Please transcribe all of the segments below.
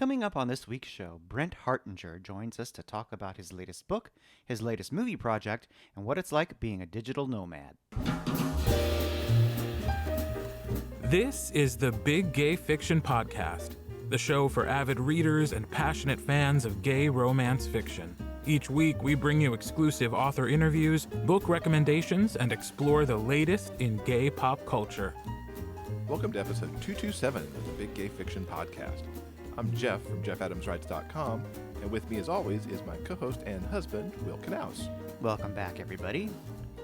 Coming up on this week's show, Brent Hartinger joins us to talk about his latest book, his latest movie project, and what it's like being a digital nomad. This is the Big Gay Fiction Podcast, the show for avid readers and passionate fans of gay romance fiction. Each week, we bring you exclusive author interviews, book recommendations, and explore the latest in gay pop culture. Welcome to episode 227 of the Big Gay Fiction Podcast. I'm Jeff from JeffAdamsWrites.com, and with me as always is my co-host and husband, Will Knaus. Welcome back, everybody.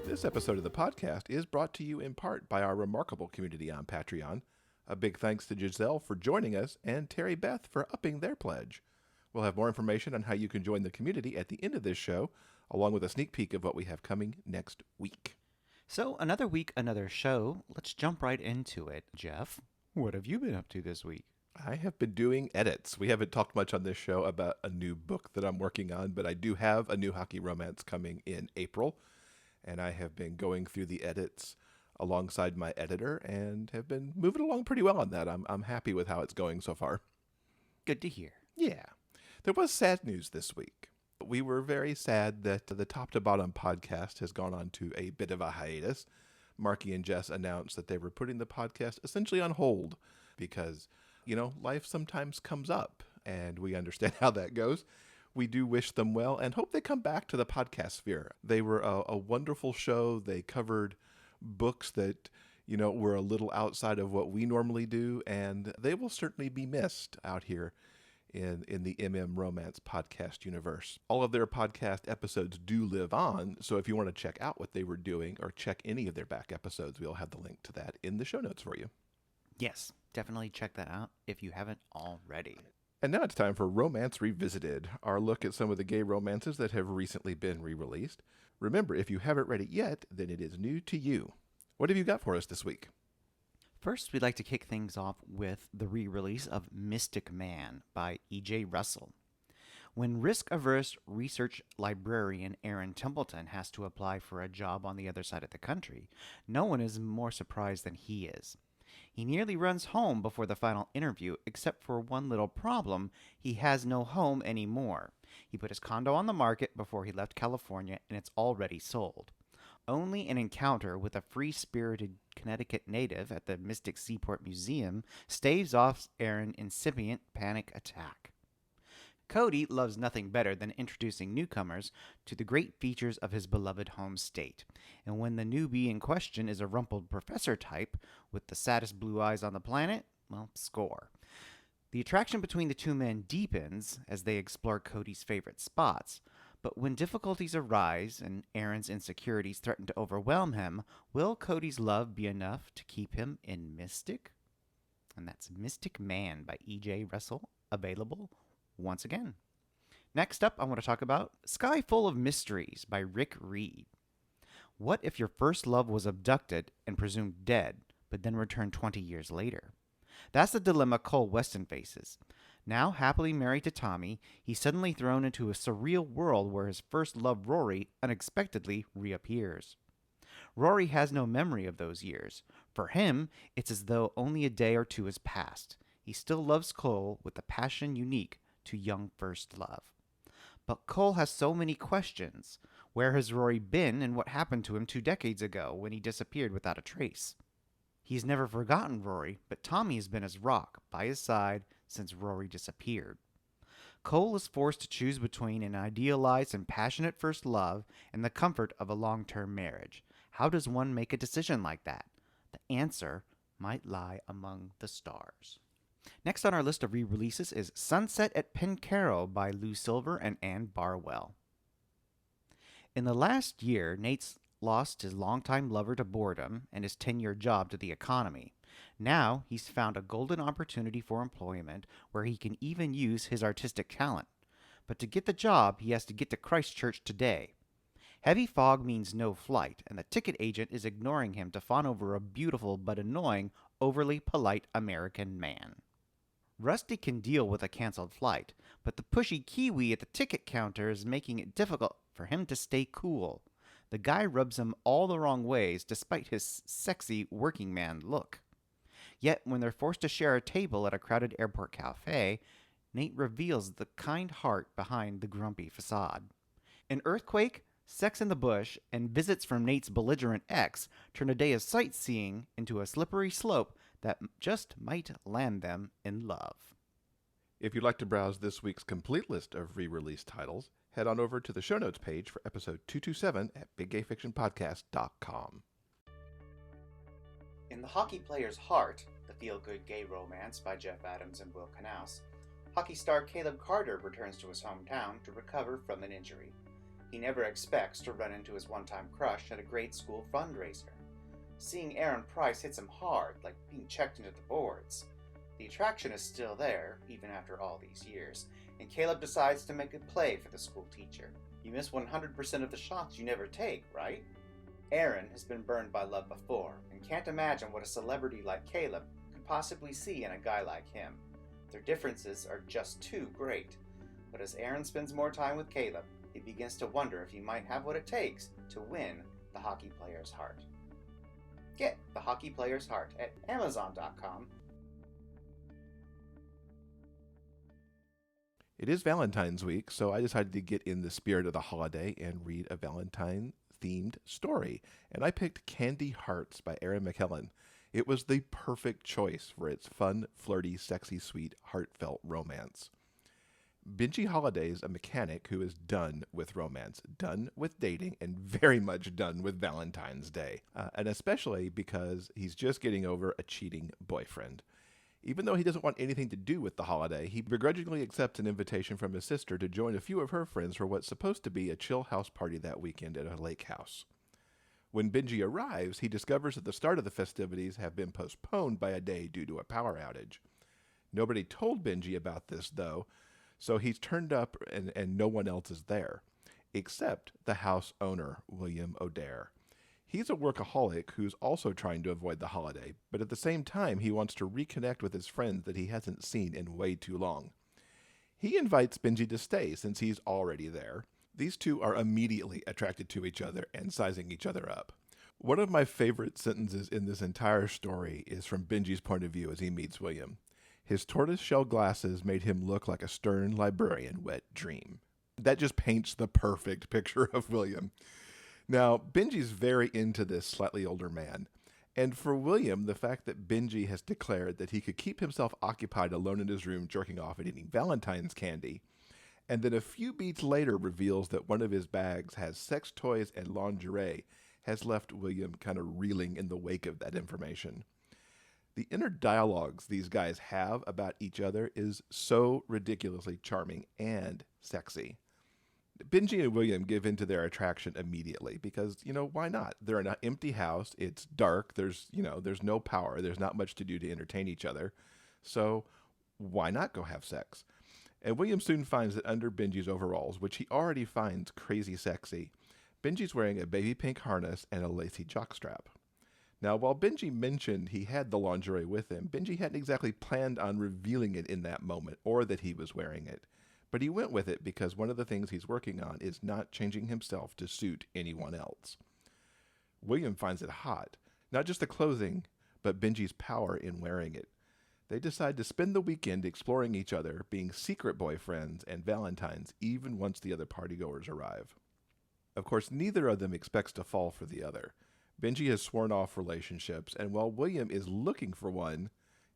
This episode of the podcast is brought to you in part by our remarkable community on Patreon. A big thanks to Giselle for joining us and Terry Beth for upping their pledge. We'll have more information on how you can join the community at the end of this show, along with a sneak peek of what we have coming next week. So, another week, another show. Let's jump right into it. Jeff, what have you been up to this week? I have been doing edits. We haven't talked much on this show about a new book that I'm working on, but I do have a new hockey romance coming in April, and I have been going through the edits alongside my editor and have been moving along pretty well on that. I'm happy with how it's going so far. Good to hear. Yeah. There was sad news this week. We were very sad that the Top to Bottom podcast has gone on to a bit of a hiatus. Marky and Jess announced that they were putting the podcast essentially on hold because, life sometimes comes up, and we understand how that goes. We do wish them well and hope they come back to the podcast sphere. They were a wonderful show. They covered books that, were a little outside of what we normally do, and they will certainly be missed out here in the Romance podcast universe. All of their podcast episodes do live on, so if you want to check out what they were doing or check any of their back episodes, we'll have the link to that in the show notes for you. Yes, definitely check that out if you haven't already. And now it's time for Romance Revisited, our look at some of the gay romances that have recently been re-released. Remember, if you haven't read it yet, then it is new to you. What have you got for us this week? First, we'd like to kick things off with the re-release of Mystic Man by E.J. Russell. When risk-averse research librarian Aaron Templeton has to apply for a job on the other side of the country, no one is more surprised than he is. He nearly runs home before the final interview, except for one little problem: he has no home anymore. He put his condo on the market before he left California, and it's already sold. Only an encounter with a free-spirited Connecticut native at the Mystic Seaport Museum staves off Aaron's incipient panic attack. Cody loves nothing better than introducing newcomers to the great features of his beloved home state, and when the newbie in question is a rumpled professor type with the saddest blue eyes on the planet, well, score. The attraction between the two men deepens as they explore Cody's favorite spots, but when difficulties arise and Aaron's insecurities threaten to overwhelm him, will Cody's love be enough to keep him in Mystic? And that's Mystic Man by E.J. Russell, available once again. Next up, I want to talk about Sky Full of Mysteries by Rick Reed. What if your first love was abducted and presumed dead, but then returned 20 years later? That's the dilemma Cole Weston faces. Now happily married to Tommy, he's suddenly thrown into a surreal world where his first love, Rory, unexpectedly reappears. Rory has no memory of those years. For him, it's as though only a day or two has passed. He still loves Cole with a passion unique to young first love. But Cole has so many questions. Where has Rory been, and what happened to him 2 decades ago when he disappeared without a trace? He's never forgotten Rory, but Tommy has been his rock, by his side, since Rory disappeared. Cole is forced to choose between an idealized and passionate first love and the comfort of a long-term marriage. How does one make a decision like that? The answer might lie among the stars. Next on our list of re-releases is Sunset at Pencaro by Lou Silver and Ann Barwell. In the last year, Nate's lost his longtime lover to boredom and his 10-year job to the economy. Now he's found a golden opportunity for employment where he can even use his artistic talent. But to get the job, he has to get to Christchurch today. Heavy fog means no flight, and the ticket agent is ignoring him to fawn over a beautiful but annoying, overly polite American man. Rusty can deal with a canceled flight, but the pushy Kiwi at the ticket counter is making it difficult for him to stay cool. The guy rubs him all the wrong ways despite his sexy working man look. Yet when they're forced to share a table at a crowded airport cafe, Nate reveals the kind heart behind the grumpy facade. An earthquake, sex in the bush, and visits from Nate's belligerent ex turn a day of sightseeing into a slippery slope that just might land them in love. If you'd like to browse this week's complete list of re-release titles, head on over to the show notes page for episode 227 at biggayfictionpodcast.com. In The Hockey Player's Heart, the feel-good gay romance by Jeff Adams and Will Knaus, hockey star Caleb Carter returns to his hometown to recover from an injury. He never expects to run into his one-time crush at a grade school fundraiser. Seeing Aaron Price hits him hard, like being checked into the boards. The attraction is still there, even after all these years, and Caleb decides to make a play for the school teacher. You miss 100% of the shots you never take, right? Aaron has been burned by love before, and can't imagine what a celebrity like Caleb could possibly see in a guy like him. Their differences are just too great. But as Aaron spends more time with Caleb, he begins to wonder if he might have what it takes to win the hockey player's heart. Get The Hockey Player's Heart at Amazon.com. It is Valentine's week, so I decided to get in the spirit of the holiday and read a Valentine-themed story. And I picked Candy Hearts by Erin McLellan. It was the perfect choice for its fun, flirty, sexy, sweet, heartfelt romance. Benji Holliday's a mechanic who is done with romance, done with dating, and very much done with Valentine's Day. And especially because he's just getting over a cheating boyfriend. Even though he doesn't want anything to do with the holiday, he begrudgingly accepts an invitation from his sister to join a few of her friends for what's supposed to be a chill house party that weekend at a lake house. When Benji arrives, he discovers that the start of the festivities have been postponed by a day due to a power outage. Nobody told Benji about this, though, so he's turned up and no one else is there, except the house owner, William O'Dare. He's a workaholic who's also trying to avoid the holiday, but at the same time he wants to reconnect with his friends that he hasn't seen in way too long. He invites Benji to stay since he's already there. These two are immediately attracted to each other and sizing each other up. One of my favorite sentences in this entire story is from Benji's point of view as he meets William. His tortoiseshell glasses made him look like a stern librarian wet dream. That just paints the perfect picture of William. Now, Benji's very into this slightly older man. And for William, the fact that Benji has declared that he could keep himself occupied alone in his room jerking off and eating Valentine's candy, and then a few beats later reveals that one of his bags has sex toys and lingerie, has left William kind of reeling in the wake of that information. The inner dialogues these guys have about each other is so ridiculously charming and sexy. Benji and William give into their attraction immediately because, why not? They're in an empty house. It's dark. There's no power. There's not much to do to entertain each other. So why not go have sex? And William soon finds that under Benji's overalls, which he already finds crazy sexy, Benji's wearing a baby pink harness and a lacy jockstrap. Now, while Benji mentioned he had the lingerie with him, Benji hadn't exactly planned on revealing it in that moment or that he was wearing it. But he went with it because one of the things he's working on is not changing himself to suit anyone else. William finds it hot, not just the clothing, but Benji's power in wearing it. They decide to spend the weekend exploring each other, being secret boyfriends and Valentines even once the other partygoers arrive. Of course, neither of them expects to fall for the other. Benji has sworn off relationships, and while William is looking for one,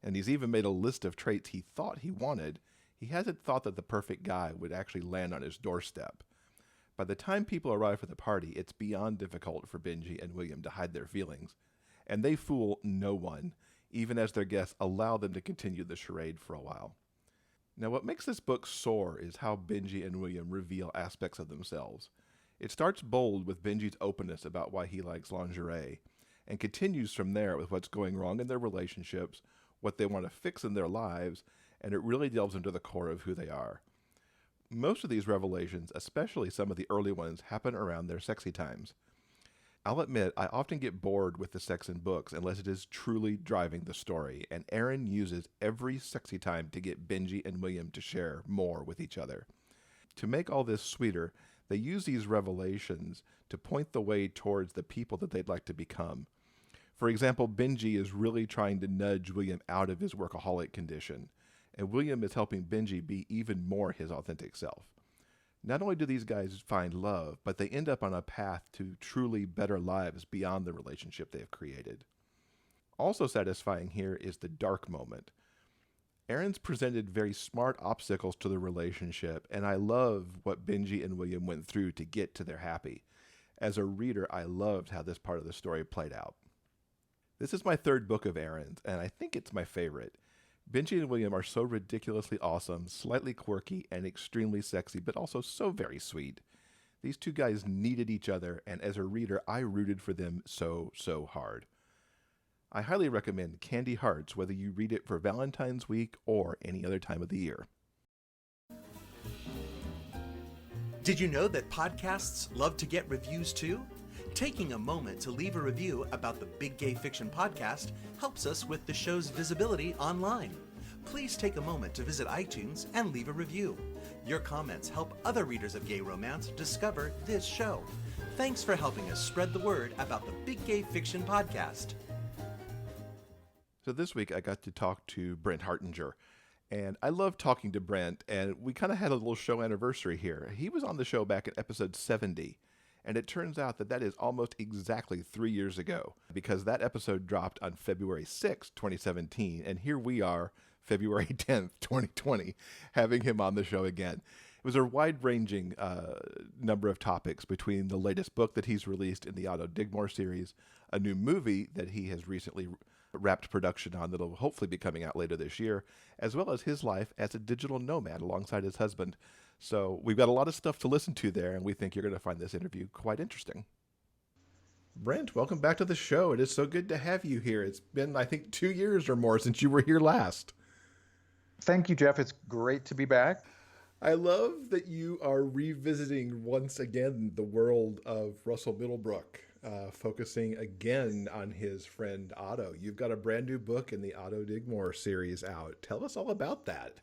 and he's even made a list of traits he thought he wanted, he hasn't thought that the perfect guy would actually land on his doorstep. By the time people arrive for the party, it's beyond difficult for Benji and William to hide their feelings, and they fool no one, even as their guests allow them to continue the charade for a while. Now, what makes this book soar is how Benji and William reveal aspects of themselves. It starts bold with Benji's openness about why he likes lingerie, and continues from there with what's going wrong in their relationships, what they want to fix in their lives, and it really delves into the core of who they are. Most of these revelations, especially some of the early ones, happen around their sexy times. I'll admit, I often get bored with the sex in books unless it is truly driving the story, and Erin uses every sexy time to get Benji and William to share more with each other. To make all this sweeter, they use these revelations to point the way towards the people that they'd like to become. For example, Benji is really trying to nudge William out of his workaholic condition, and William is helping Benji be even more his authentic self. Not only do these guys find love, but they end up on a path to truly better lives beyond the relationship they have created. Also satisfying here is the dark moment. Erin's presented very smart obstacles to the relationship, and I love what Benji and William went through to get to their happy. As a reader, I loved how this part of the story played out. This is my third book of Erin's, and I think it's my favorite. Benji and William are so ridiculously awesome, slightly quirky, and extremely sexy, but also so very sweet. These two guys needed each other, and as a reader, I rooted for them so hard. I highly recommend Candy Hearts, whether you read it for Valentine's week or any other time of the year. Did you know that podcasts love to get reviews too? Taking a moment to leave a review about the Big Gay Fiction podcast helps us with the show's visibility online. Please take a moment to visit iTunes and leave a review. Your comments help other readers of gay romance discover this show. Thanks for helping us spread the word about the Big Gay Fiction podcast. So this week I got to talk to Brent Hartinger, and I love talking to Brent, and we kind of had a little show anniversary here. He was on the show back in episode 70, and it turns out that that is almost exactly 3 years ago, because that episode dropped on February 6, 2017, and here we are, February 10th, 2020, having him on the show again. It was a wide-ranging number of topics, between the latest book that he's released in the Otto Digmore series, a new movie that he has recently wrapped production on that'll hopefully be coming out later this year, as well as his life as a digital nomad alongside his husband. So we've got a lot of stuff to listen to there, and we think you're going to find this interview quite interesting. Brent, welcome back to the show. It is so good to have you here. It's been, I think, 2 years or more since you were here last. Thank you, Jeff. It's great to be back. I love that you are revisiting once again the world of Russell Middlebrook, focusing again on his friend Otto. You've got a brand new book in the Otto Digmore series out. Tell us all about that.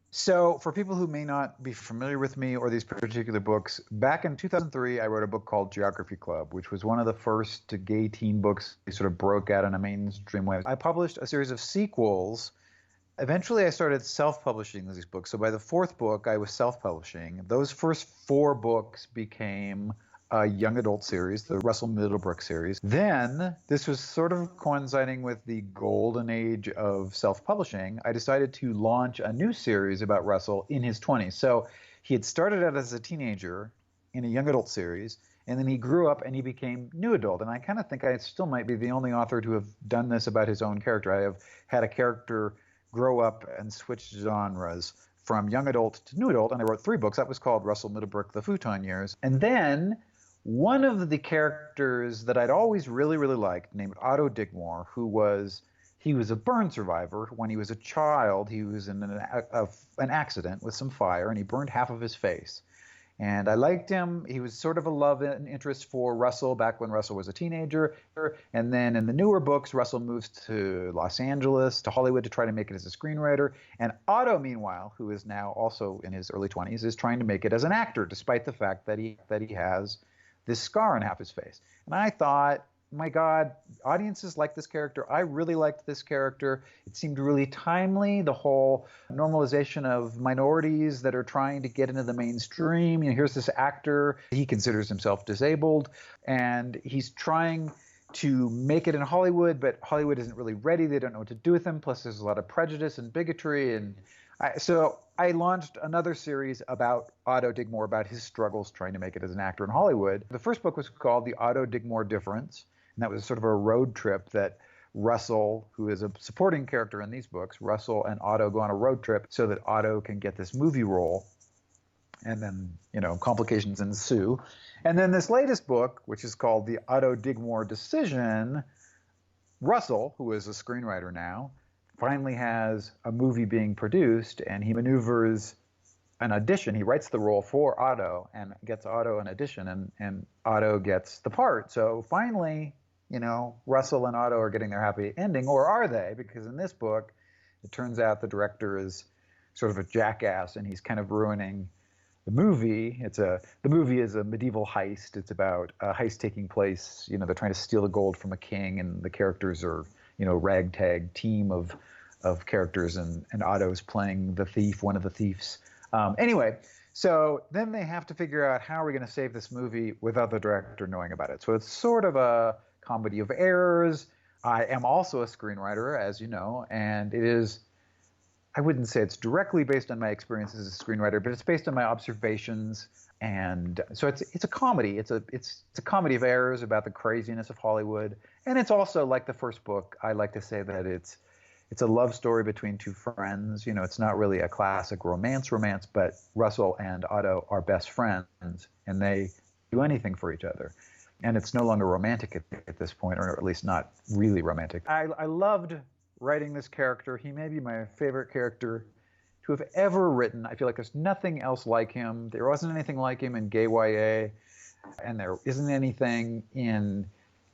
So for people who may not be familiar with me or these particular books, back in 2003, I wrote a book called Geography Club, which was one of the first gay teen books that sort of broke out in a mainstream way. I published a series of sequels. Eventually, I started self-publishing these books. So by the fourth book, I was self-publishing. Those first four books became a young adult series, the Russell Middlebrook series. Then, this was sort of coinciding with the golden age of self-publishing, I decided to launch a new series about Russell in his 20s. So he had started out as a teenager in a young adult series, and then he grew up and he became new adult. And I kind of think I still might be the only author to have done this about his own character. I have had a character grow up and switch genres from young adult to new adult, and I wrote 3 books. That was called Russell Middlebrook, The Futon Years. And then one of the characters that I'd always really liked, named Otto Digmore, he was a burn survivor. When he was a child, he was in an accident with some fire, and he burned half of his face. And I liked him. He was sort of a love and interest for Russell back when Russell was a teenager. And then in the newer books, Russell moves to Los Angeles, to Hollywood, to try to make it as a screenwriter. And Otto, meanwhile, who is now also in his early 20s, is trying to make it as an actor, despite the fact that he has this scar on half his face. And I thought, my God, audiences like this character. I really liked this character. It seemed really timely, the whole normalization of minorities that are trying to get into the mainstream. You know, here's this actor, he considers himself disabled, and he's trying to make it in Hollywood, but Hollywood isn't really ready. They don't know what to do with him. Plus, there's a lot of prejudice and bigotry. And so I launched another series about Otto Digmore, about his struggles trying to make it as an actor in Hollywood. The first book was called The Otto Digmore Difference. And that was sort of a road trip that Russell, who is a supporting character in these books, Russell and Otto go on a road trip so that Otto can get this movie role. And then, complications ensue. And then this latest book, which is called The Otto Digmore Decision, Russell, who is a screenwriter now, finally has a movie being produced, and he maneuvers an audition. He writes the role for Otto and gets Otto an audition, and Otto gets the part. So finally, Russell and Otto are getting their happy ending, or are they? Because in this book, it turns out the director is sort of a jackass, and he's kind of ruining the movie. The movie is a medieval heist. It's about a heist taking place. They're trying to steal the gold from a king, and the characters are, ragtag team of of characters, and Otto's playing the thief, one of the thieves. Anyway, so then they have to figure out how are we going to save this movie without the director knowing about it. So it's sort of a comedy of errors. I am also a screenwriter, as you know, and it is, I wouldn't say it's directly based on my experience as a screenwriter, but it's based on my observations. And so it's a comedy. It's a comedy of errors about the craziness of Hollywood. And it's also, like the first book, I like to say that it's a love story between two friends. You know, it's not really a classic romance, but Russell and Otto are best friends, and they do anything for each other. And it's no longer romantic at this point, or at least not really romantic. I loved writing this character. He may be my favorite character to have ever written. I feel like there's nothing else like him. There wasn't anything like him in gay YA, and there isn't anything in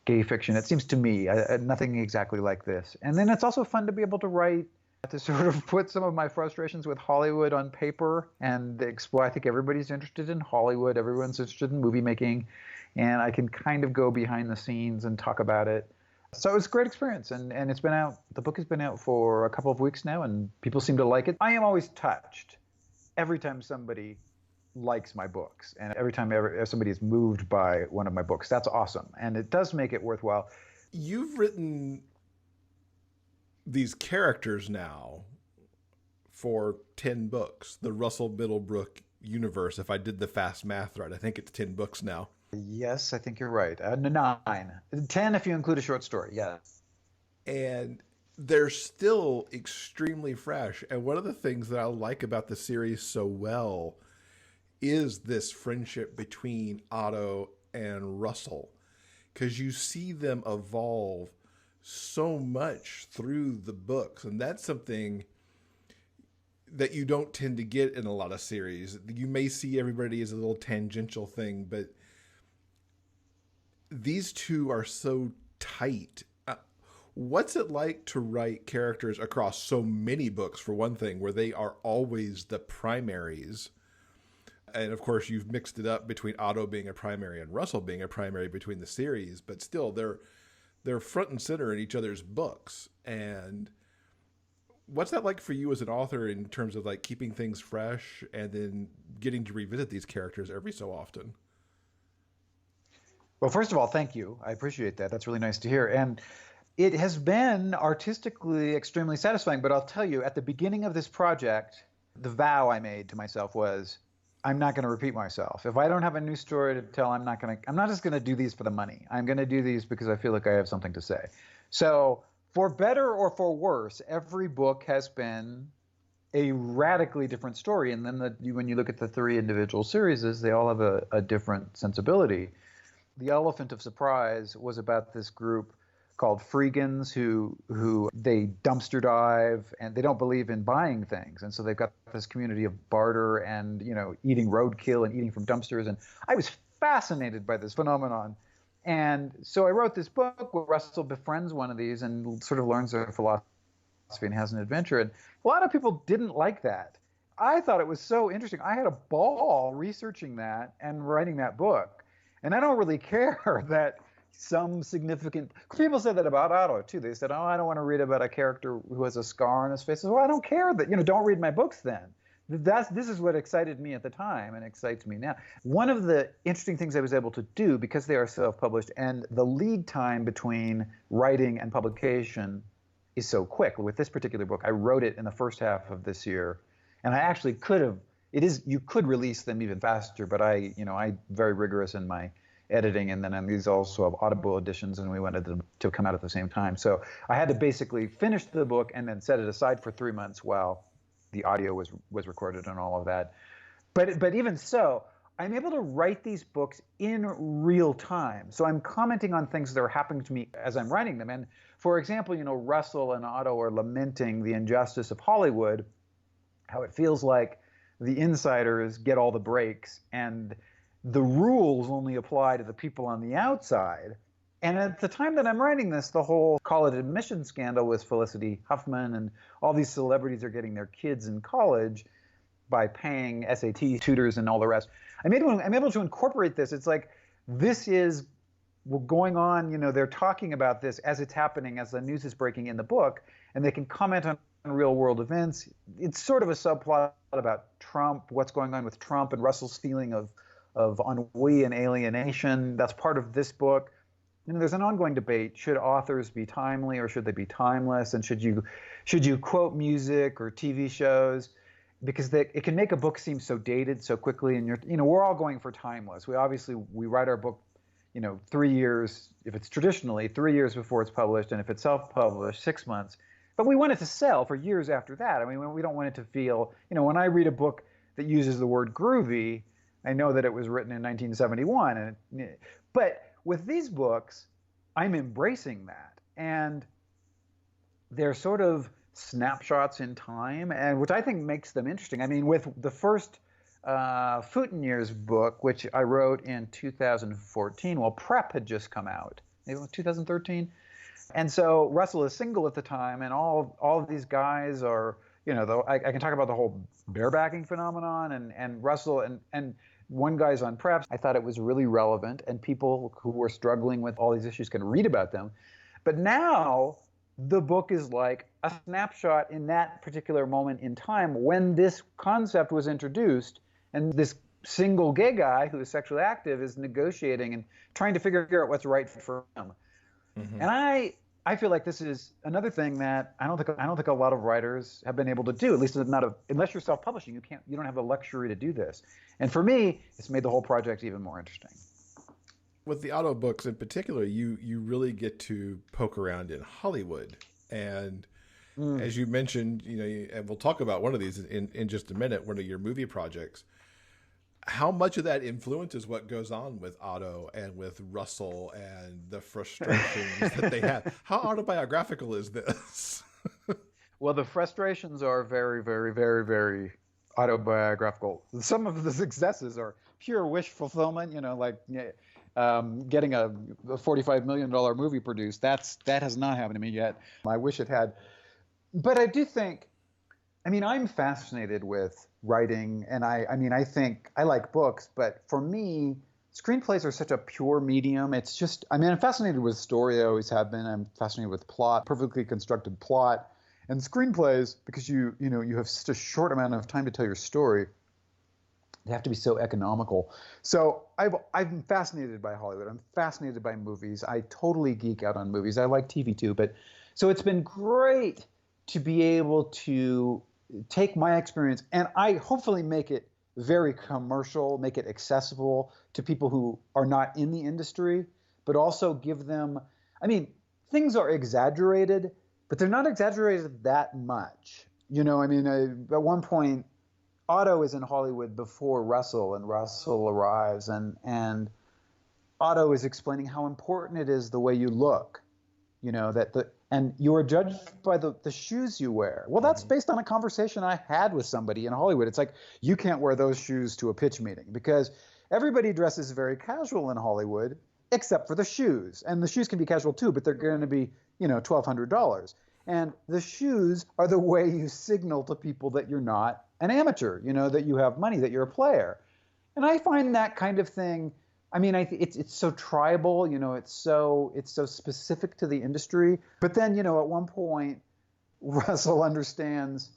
gay fiction, it seems to me, nothing exactly like this. And then it's also fun to be able to write, to sort of put some of my frustrations with Hollywood on paper and explore. I think everybody's interested in Hollywood. Everyone's interested in movie making. And I can kind of go behind the scenes and talk about it. So it's a great experience. And it's been out, the book has been out for a couple of weeks now, and people seem to like it. I am always touched every time somebody likes my books, and every time somebody is moved by one of my books. That's awesome, and it does make it worthwhile. You've written these characters now for 10 books, the Russell Middlebrook universe. If I did the fast math right, I think it's 10 books now. Yes, I think you're right. 9. 10 if you include a short story, yeah. And they're still extremely fresh. And one of the things that I like about the series so well is this friendship between Otto and Russell, because you see them evolve so much through the books. And that's something that you don't tend to get in a lot of series. You may see everybody as a little tangential thing, but these two are so tight. What's it like to write characters across so many books, for one thing, where they are always the primaries? And of course, you've mixed it up between Otto being a primary and Russell being a primary between the series, but still they're front and center in each other's books. And what's that like for you as an author in terms of like keeping things fresh and then getting to revisit these characters every so often? Well, first of all, thank you. I appreciate that. That's really nice to hear. And it has been artistically extremely satisfying, but I'll tell you, at the beginning of this project, the vow I made to myself was, I'm not going to repeat myself. If I don't have a new story to tell, I'm not just going to do these for the money. I'm going to do these because I feel like I have something to say. So for better or for worse, every book has been a radically different story. And then when you look at the 3 individual series, they all have a different sensibility. The Elephant of Surprise was about this group called Freegans who they dumpster dive, and they don't believe in buying things. And so they've got this community of barter and, eating roadkill and eating from dumpsters. And I was fascinated by this phenomenon. And so I wrote this book where Russell befriends one of these and sort of learns their philosophy and has an adventure. And a lot of people didn't like that. I thought it was so interesting. I had a ball researching that and writing that book. And I don't really care that some significant people said that about Otto too. They said, "Oh, I don't want to read about a character who has a scar on his face." Well, I don't care that, don't read my books then. This is what excited me at the time and excites me now. One of the interesting things I was able to do, because they are self-published and the lead time between writing and publication is so quick. With this particular book, I wrote it in the first half of this year, and I actually you could release them even faster, but I'm very rigorous in my editing, and then these also have Audible editions, and we wanted them to come out at the same time. So I had to basically finish the book and then set it aside for 3 months while the audio was recorded and all of that. But even so, I'm able to write these books in real time. So I'm commenting on things that are happening to me as I'm writing them. And for example, Russell and Otto are lamenting the injustice of Hollywood, how it feels like the insiders get all the breaks and the rules only apply to the people on the outside. And at the time that I'm writing this, the whole college admission scandal with Felicity Huffman and all these celebrities are getting their kids in college by paying SAT tutors and all the rest. I'm able to incorporate this. It's like this is going on, they're talking about this as it's happening, as the news is breaking in the book, and they can comment on real world events. It's sort of a subplot about Trump, what's going on with Trump and Russell's feeling of ennui and alienation. That's part of this book. There's an ongoing debate: should authors be timely or should they be timeless? And should you quote music or TV shows? Because it can make a book seem so dated so quickly. And we're all going for timeless. We write our book, 3 years, if it's traditionally 3 years before it's published, and if it's self-published, 6 months. But we want it to sell for years after that. I mean, we don't want it to feel, when I read a book that uses the word groovy, I know that it was written in 1971. But with these books, I'm embracing that. And they're sort of snapshots in time, and which I think makes them interesting. I mean, with the first Foutonier's book, which I wrote in 2014, well, Prep had just come out. It was 2013. And so Russell is single at the time, and all of these guys are, I can talk about the whole barebacking phenomenon, and Russell and one guy's on Prep. I thought it was really relevant, and people who were struggling with all these issues can read about them. But now the book is like a snapshot in that particular moment in time when this concept was introduced, and this single gay guy who is sexually active is negotiating and trying to figure out what's right for him. Mm-hmm. And I feel like this is another thing that I don't think a lot of writers have been able to do. At least unless you're self-publishing, you don't have the luxury to do this. And for me, it's made the whole project even more interesting. With the Otto books in particular, you really get to poke around in Hollywood. And as you mentioned, and we'll talk about one of these in just a minute, one of your movie projects. How much of that influences what goes on with Otto and with Russell and the frustrations that they have? How autobiographical is this? Well, the frustrations are very, very, very, very autobiographical. Some of the successes are pure wish fulfillment, getting a $45 million movie produced. That has not happened to me yet. I wish it had. But I do think, I'm fascinated with writing, and I think I like books, but for me, screenplays are such a pure medium. It's just, I'm fascinated with story. I always have been. I'm fascinated with plot, perfectly constructed plot. And screenplays, because you have such a short amount of time to tell your story, they have to be so economical. So I'm fascinated by Hollywood. I'm fascinated by movies. I totally geek out on movies. I like TV too. So it's been great to be able to take my experience and I hopefully make it very commercial, make it accessible to people who are not in the industry, but also give them, things are exaggerated, but they're not exaggerated that much. At one point, Otto is in Hollywood before Russell, and Russell arrives, and Otto is explaining how important it is the way you look, and you are judged by the shoes you wear. Well, that's based on a conversation I had with somebody in Hollywood. It's like, you can't wear those shoes to a pitch meeting because everybody dresses very casual in Hollywood, except for the shoes. And the shoes can be casual too, but they're going to be, $1,200. And the shoes are the way you signal to people that you're not an amateur, that you have money, that you're a player. And I find that kind of thing, it's so tribal, it's so specific to the industry. But then, at one point, Russell understands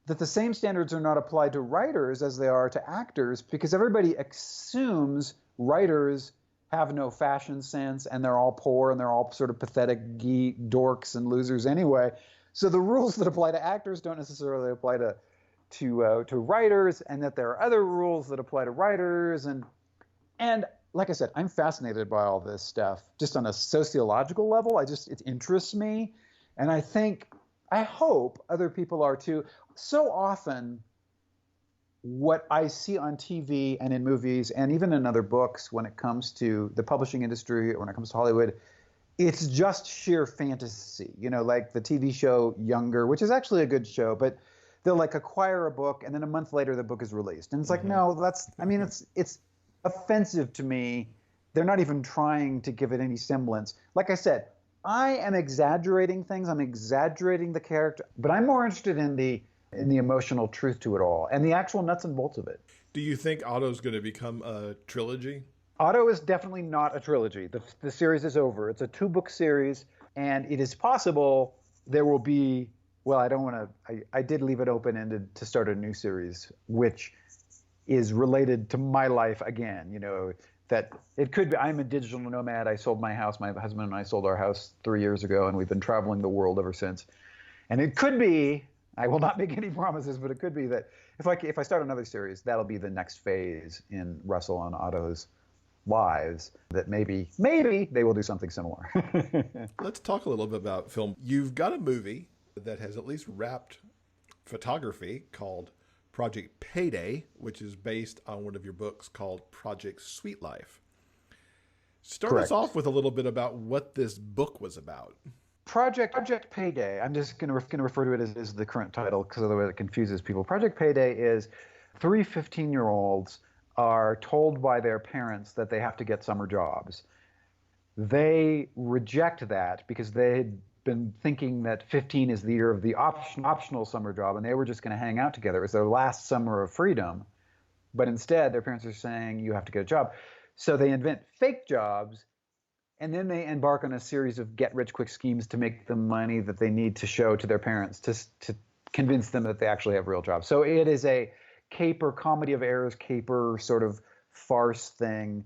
that the same standards are not applied to writers as they are to actors, because everybody assumes writers have no fashion sense and they're all poor and they're all sort of pathetic dorks and losers anyway. So the rules that apply to actors don't necessarily apply to writers, and that there are other rules that apply to writers. And like I said, I'm fascinated by all this stuff just on a sociological level. It interests me. And I hope other people are too. So often what I see on TV and in movies and even in other books when it comes to the publishing industry or when it comes to Hollywood, it's just sheer fantasy, like the TV show Younger, which is actually a good show, but they'll acquire a book and then a month later the book is released. And it's like, no, it's offensive to me. They're not even trying to give it any semblance. Like I said, I am exaggerating things. I'm exaggerating the character, but I'm more interested in the emotional truth to it all and the actual nuts and bolts of it. Do you think Otto's going to become a trilogy? Otto is definitely not a trilogy. The series is over. It's a 2-book series, and it is possible there will be well, I don't want to. I did leave it open-ended to start a new series, which is related to my life again. That it could be. I'm a digital nomad. I sold my house. My husband and I sold our house 3 years ago, and we've been traveling the world ever since. And it could be. I will not make any promises, but it could be that if I start another series, that'll be the next phase in Russell and Otto's lives. That maybe they will do something similar. Let's talk a little bit about film. You've got a movie that has at least wrapped photography called Project Payday, which is based on one of your books called Project Sweet Life. Start Correct. us off with a little bit about what this book was about. Project Payday. I'm just going to refer to it as the current title because otherwise it confuses people. Project Payday is 3 15-year-olds are told by their parents that they have to get summer jobs. They reject that because they had been thinking that 15 is the year of the optional summer job, and they were just going to hang out together. It was their last summer of freedom. But instead, their parents are saying, you have to get a job. So they invent fake jobs, and then they embark on a series of get-rich-quick schemes to make the money that they need to show to their parents to convince them that they actually have real jobs. So it is a comedy of errors, sort of farce thing.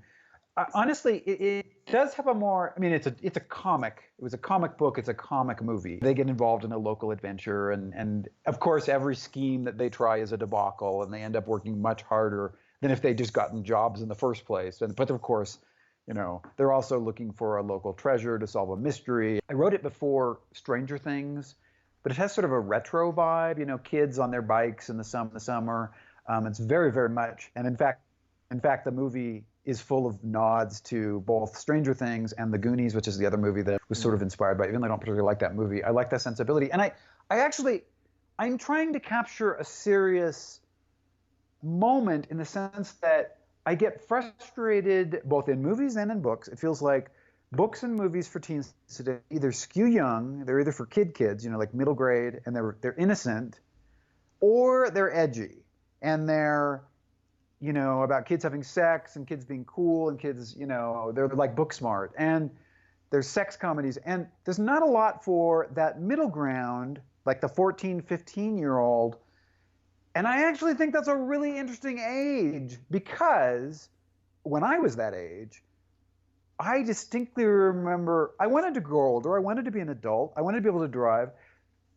Honestly, it does have a more. I mean, it's a comic. It was a comic book. It's a comic movie. They get involved in a local adventure, and of course, every scheme that they try is a debacle, and they end up working much harder than if they just gotten jobs in the first place. But of course, they're also looking for a local treasure to solve a mystery. I wrote it before Stranger Things, but it has sort of a retro vibe. Kids on their bikes in the summer. It's very, very much, and in fact, the movie is full of nods to both Stranger Things and The Goonies, which is the other movie that was sort of inspired by. Even though I don't particularly like that movie, I like that sensibility. And I'm trying to capture a serious moment in the sense that I get frustrated both in movies and in books. It feels like books and movies for teens today either skew young, they're either for kids, like middle grade, and they're innocent, or they're edgy, and they're about kids having sex and kids being cool and kids, they're like book smart. And there's sex comedies. And there's not a lot for that middle ground, like the 14, 15-year-old. And I actually think that's a really interesting age because when I was that age, I distinctly remember I wanted to grow older. I wanted to be an adult. I wanted to be able to drive.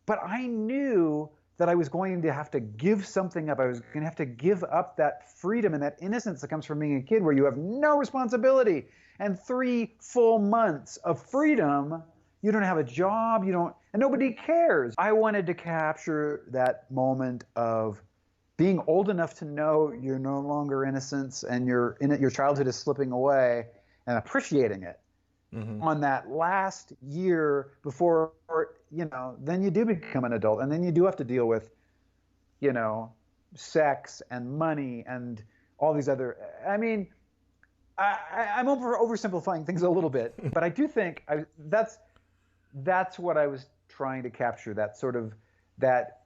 But I knew that I was going to have to give something up. I was going to have to give up that freedom and that innocence that comes from being a kid where you have no responsibility. And 3 full months of freedom, you don't have a job, and nobody cares. I wanted to capture that moment of being old enough to know you're no longer innocent and your childhood is slipping away and appreciating it. Mm-hmm. On that last year before, then you do become an adult, and then you do have to deal with, sex and money and all these other. I mean, I'm oversimplifying things a little bit, but I do think that's what I was trying to capture. That sort of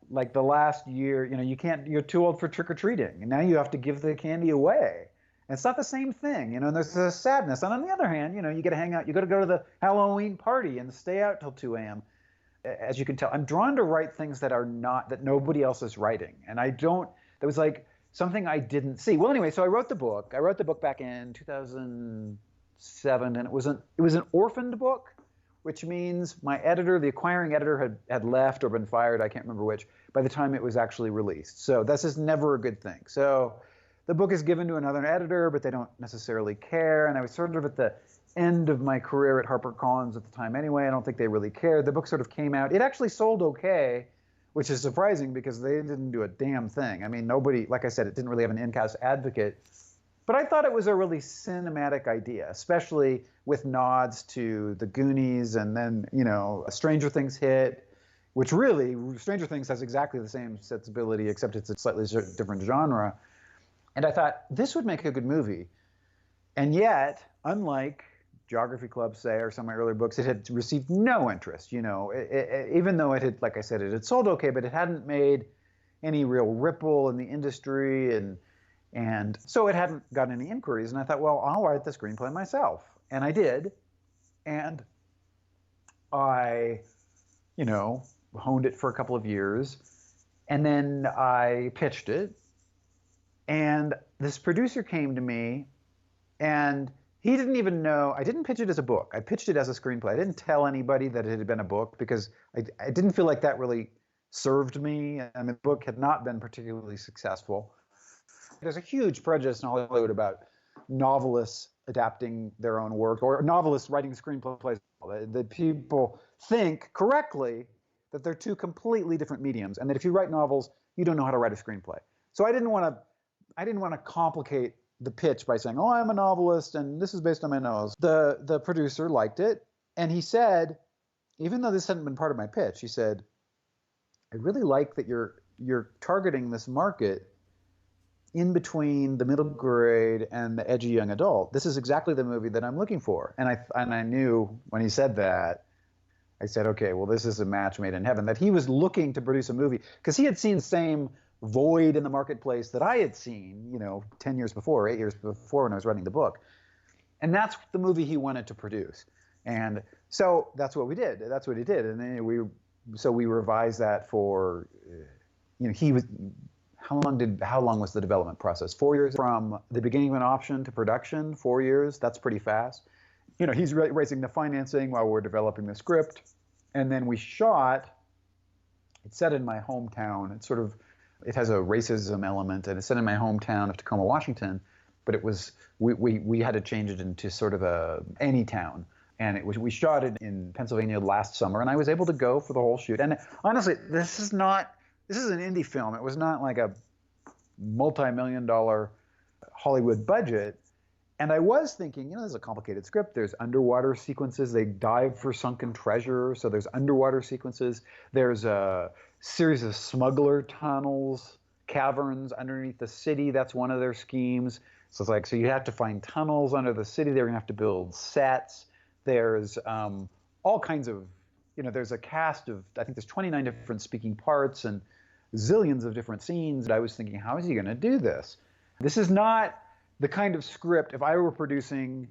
like the last year, you're too old for trick or treating, and now you have to give the candy away. And it's not the same thing, and there's a sadness. And on the other hand, you get to hang out, you got to go to the Halloween party and stay out till 2 a.m. As you can tell, I'm drawn to write things that nobody else is writing. And that was like something I didn't see. Well, anyway, so I wrote the book. I wrote the book back in 2007, and it was an orphaned book, which means my editor, the acquiring editor, had left or been fired, I can't remember which, by the time it was actually released. So this is never a good thing. So the book is given to another editor, but they don't necessarily care. And I was sort of at the end of my career at HarperCollins at the time anyway. I don't think they really cared. The book sort of came out. It actually sold okay, which is surprising because they didn't do a damn thing. I mean, nobody, like I said, it didn't really have an in-house advocate. But I thought it was a really cinematic idea, especially with nods to The Goonies, and then, Stranger Things hit, which really, Stranger Things has exactly the same sensibility, except it's a slightly different genre. And I thought, this would make a good movie. And yet, unlike Geography Club, say, or some of my earlier books, it had received no interest. Even though it had, like I said, it had sold okay, but it hadn't made any real ripple in the industry. And so it hadn't gotten any inquiries. And I thought, well, I'll write the screenplay myself. And I did. And I, honed it for a couple of years, and then I pitched it. And this producer came to me, and he didn't even know. I didn't pitch it as a book. I pitched it as a screenplay. I didn't tell anybody that it had been a book because I didn't feel like that really served me. I mean, the book had not been particularly successful. There's a huge prejudice in Hollywood about novelists adapting their own work or novelists writing screenplays. The people think correctly that they're two completely different mediums, and that if you write novels, you don't know how to write a screenplay. So I didn't want to complicate the pitch by saying, "Oh, I'm a novelist and this is based on my novels." The producer liked it, and he said, even though this hadn't been part of my pitch, he said, "I really like that you're targeting this market in between the middle grade and the edgy young adult. This is exactly the movie that I'm looking for." And I knew when he said that, I said, okay, well, this is a match made in heaven, that he was looking to produce a movie because he had seen the same void in the marketplace that I had seen, 10 years before, 8 years before when I was writing the book. And that's the movie he wanted to produce. And so that's what we did. That's what he did. And then we revised that for, how long was the development process? 4 years from the beginning of an option to production, 4 years. That's pretty fast. He's raising the financing while we're developing the script. And then we shot, it's set in my hometown. It has a racism element, and it's set in my hometown of Tacoma, Washington. But we had to change it into sort of any town. And we shot it in Pennsylvania last summer, and I was able to go for the whole shoot. And honestly, this is an indie film. It was not like a multi-million-dollar Hollywood budget. And I was thinking, there's a complicated script. There's underwater sequences. They dive for sunken treasure, so there's underwater sequences. There's a series of smuggler tunnels, caverns underneath the city. That's one of their schemes. So it's like, so you have to find tunnels under the city. They're going to have to build sets. There's all kinds of, there's a cast of, I think there's 29 different speaking parts and zillions of different scenes. And I was thinking, how is he going to do this? This is not the kind of script, if I were producing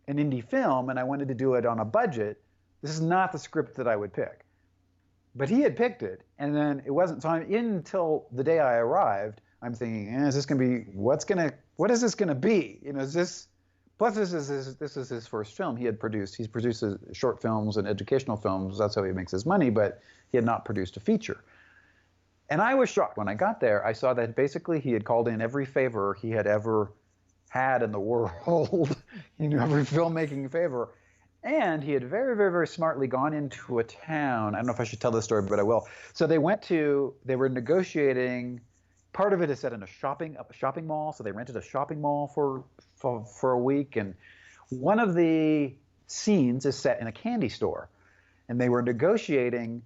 an indie film and I wanted to do it on a budget, this is not the script that I would pick. But he had picked it, and then it wasn't. So until the day I arrived, I'm thinking, is this going to be, what is this going to be? Plus this is his first film. He's produced short films and educational films. That's how he makes his money, but he had not produced a feature. And I was shocked. When I got there, I saw that basically he had called in every favor he had ever had in the world, every filmmaking favor. And he had very, very, very smartly gone into a town. I don't know if I should tell this story, but I will. So they were negotiating. Part of it is set in a shopping mall. So they rented a shopping mall for a week. And one of the scenes is set in a candy store. And they were negotiating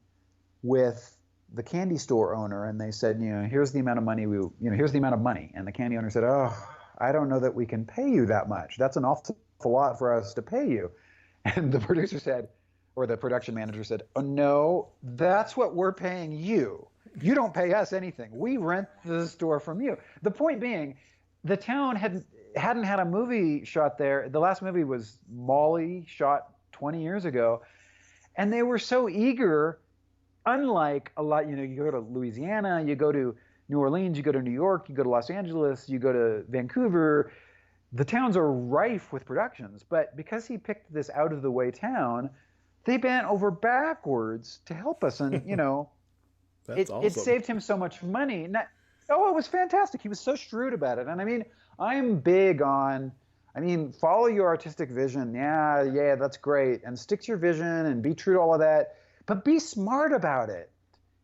with the candy store owner, and they said, here's the amount of money here's the amount of money. And the candy owner said, oh, I don't know that we can pay you that much. That's an awful lot for us to pay you. And the producer said, or the production manager said, oh no, that's what we're paying you. You don't pay us anything. We rent the store from you. The point being, the town hadn't had a movie shot there. The last movie was Molly, shot 20 years ago. And they were so eager, unlike a lot, you go to Louisiana, you go to New Orleans, you go to New York, you go to Los Angeles, you go to Vancouver. The towns are rife with productions, but because he picked this out-of-the-way town, they bent over backwards to help us, and That's awesome. It saved him so much money. It was fantastic. He was so shrewd about it, and I'm big on, follow your artistic vision. Yeah, that's great, and stick to your vision and be true to all of that, but be smart about it.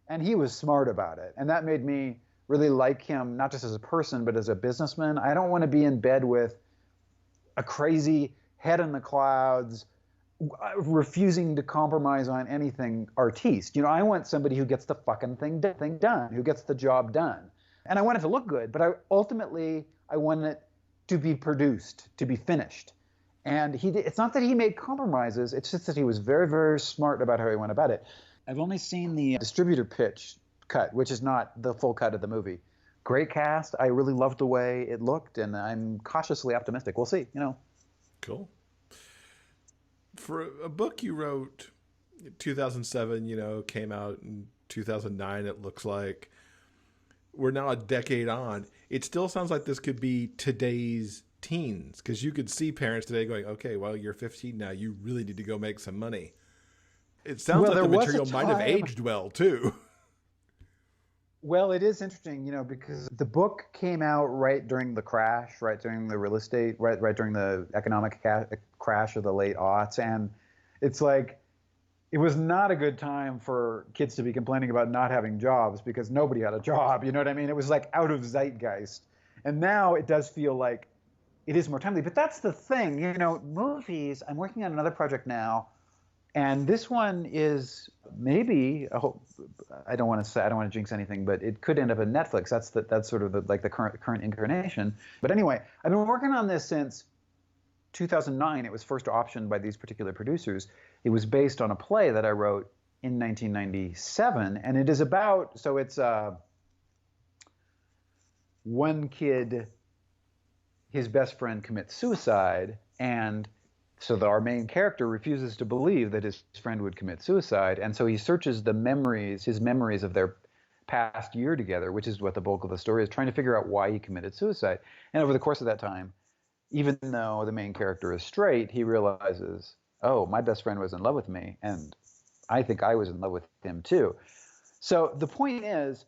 And he was smart about it, and that made me really like him, not just as a person, but as a businessman. I don't want to be in bed with a crazy head in the clouds, refusing to compromise on anything artiste. I want somebody who gets the fucking thing done, who gets the job done. And I want it to look good, but I want it to be produced, to be finished. And it's not that he made compromises, it's just that he was very, very smart about how he went about it. I've only seen the distributor pitch cut, which is not the full cut of the movie. Great cast. I really loved the way it looked, and I'm cautiously optimistic. We'll see, Cool. For a book you wrote 2007, came out in 2009, it looks like. We're now a decade on. It still sounds like this could be today's teens, because you could see parents today going, okay, well, you're 15 now. You really need to go make some money. It sounds like the material might have aged well, too. Well, it is interesting, because the book came out right during the crash, right during the real estate, right during the economic crash of the late aughts. And it's like, it was not a good time for kids to be complaining about not having jobs because nobody had a job. You know what I mean? It was like out of zeitgeist. And now it does feel like it is more timely. But that's the thing, movies, I'm working on another project now. And this one is maybe, I don't want to jinx anything, but it could end up in Netflix. That's sort of the current incarnation. But anyway, I've been working on this since 2009. It was first optioned by these particular producers. It was based on a play that I wrote in 1997, and it is about, so it's one kid, his best friend commits suicide, and so our main character refuses to believe that his friend would commit suicide, and so he searches his memories of their past year together, which is what the bulk of the story is, trying to figure out why he committed suicide. And over the course of that time, even though the main character is straight, he realizes, oh, my best friend was in love with me, and I think I was in love with him too. So the point is,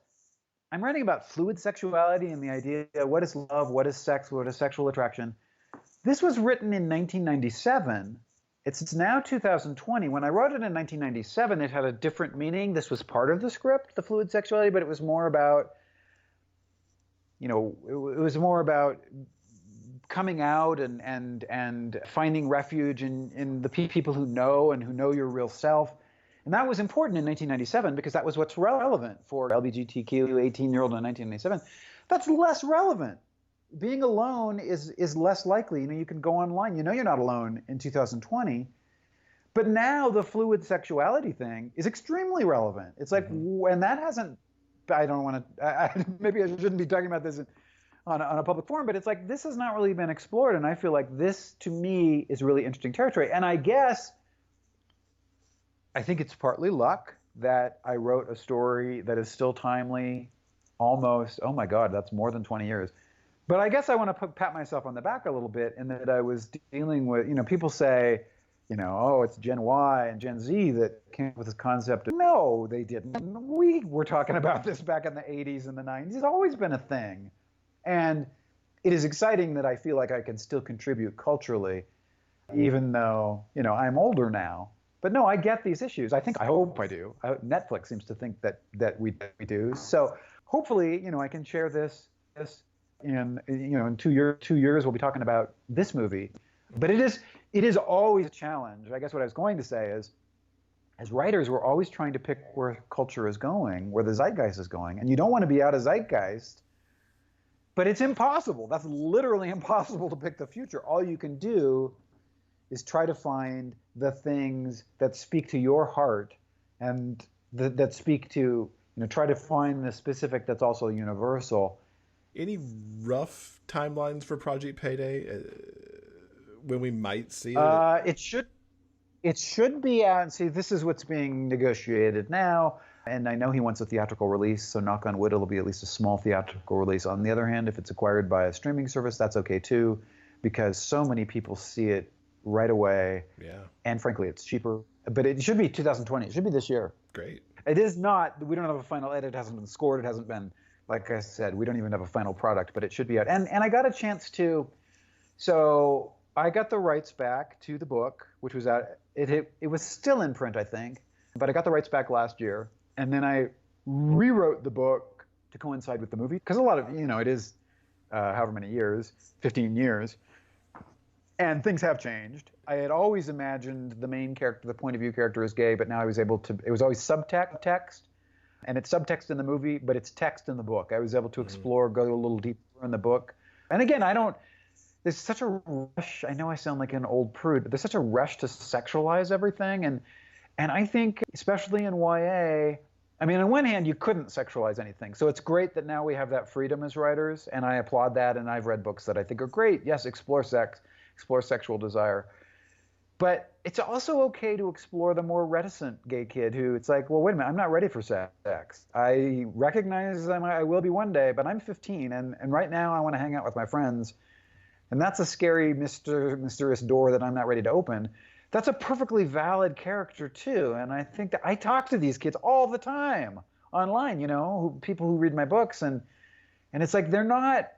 I'm writing about fluid sexuality and the idea, what is love, what is sex, what is sexual attraction. This was written in 1997. It's now 2020. When I wrote it in 1997, it had a different meaning. This was part of the script, the fluid sexuality, but it was more about, it was more about coming out and finding refuge in the people who know your real self. And that was important in 1997 because that was what's relevant for LGBTQ 18-year-old in 1997. That's less relevant. Being alone is less likely. You can go online. You're not alone in 2020. But now the fluid sexuality thing is extremely relevant. It's like, and that hasn't, I don't want to, maybe I shouldn't be talking about this on a public forum, but it's like, this has not really been explored. And I feel like this, to me, is really interesting territory. And I think it's partly luck that I wrote a story that is still timely, almost, oh my God, that's more than 20 years. But I guess I want to pat myself on the back a little bit in that I was dealing with, people say, oh, it's Gen Y and Gen Z that came up with this concept. No, they didn't. We were talking about this back in the 80s and the 90s. It's always been a thing. And it is exciting that I feel like I can still contribute culturally, even though, I'm older now. But no, I get these issues. I hope I do. Netflix seems to think that we do. So hopefully, I can share this in 2 years we'll be talking about this movie. But it is always a challenge. I guess what I was going to say is, as writers, we're always trying to pick where culture is going, where the zeitgeist is going, and you don't want to be out of zeitgeist. But it's impossible. That's literally impossible to pick the future. All you can do is try to find the things that speak to your heart and that speak to, try to find the specific that's also universal. Any rough timelines for Project Payday? When we might see it? It should be out. See, this is what's being negotiated now. And I know he wants a theatrical release, so knock on wood, it'll be at least a small theatrical release. On the other hand, if it's acquired by a streaming service, that's okay too, because so many people see it right away. Yeah. And frankly, it's cheaper. But it should be 2020. It should be this year. Great. It is not. We don't have a final edit. It hasn't been scored. It hasn't been, like I said, we don't even have a final product, but it should be out. And I got a chance to, so I got the rights back to the book, which was out. It was still in print, I think, but I got the rights back last year. And then I rewrote the book to coincide with the movie, because a lot of, it is however many years, 15 years, and things have changed. I had always imagined the main character, the point of view character, is gay, but now I was able to, it was always subtext, and it's subtext in the movie, but it's text in the book. I was able to explore, go a little deeper in the book. And again, there's such a rush. I know I sound like an old prude, but there's such a rush to sexualize everything. And I think, especially in YA, I mean, on one hand, you couldn't sexualize anything. So it's great that now we have that freedom as writers, and I applaud that, and I've read books that I think are great. Yes, explore sex, explore sexual desire. But it's also okay to explore the more reticent gay kid who it's like, well, wait a minute, I'm not ready for sex. I recognize I will be one day, but I'm 15, and right now I want to hang out with my friends. And that's a scary, mysterious door that I'm not ready to open. That's a perfectly valid character, too. And I think that I talk to these kids all the time online, people who read my books. And it's like they're not.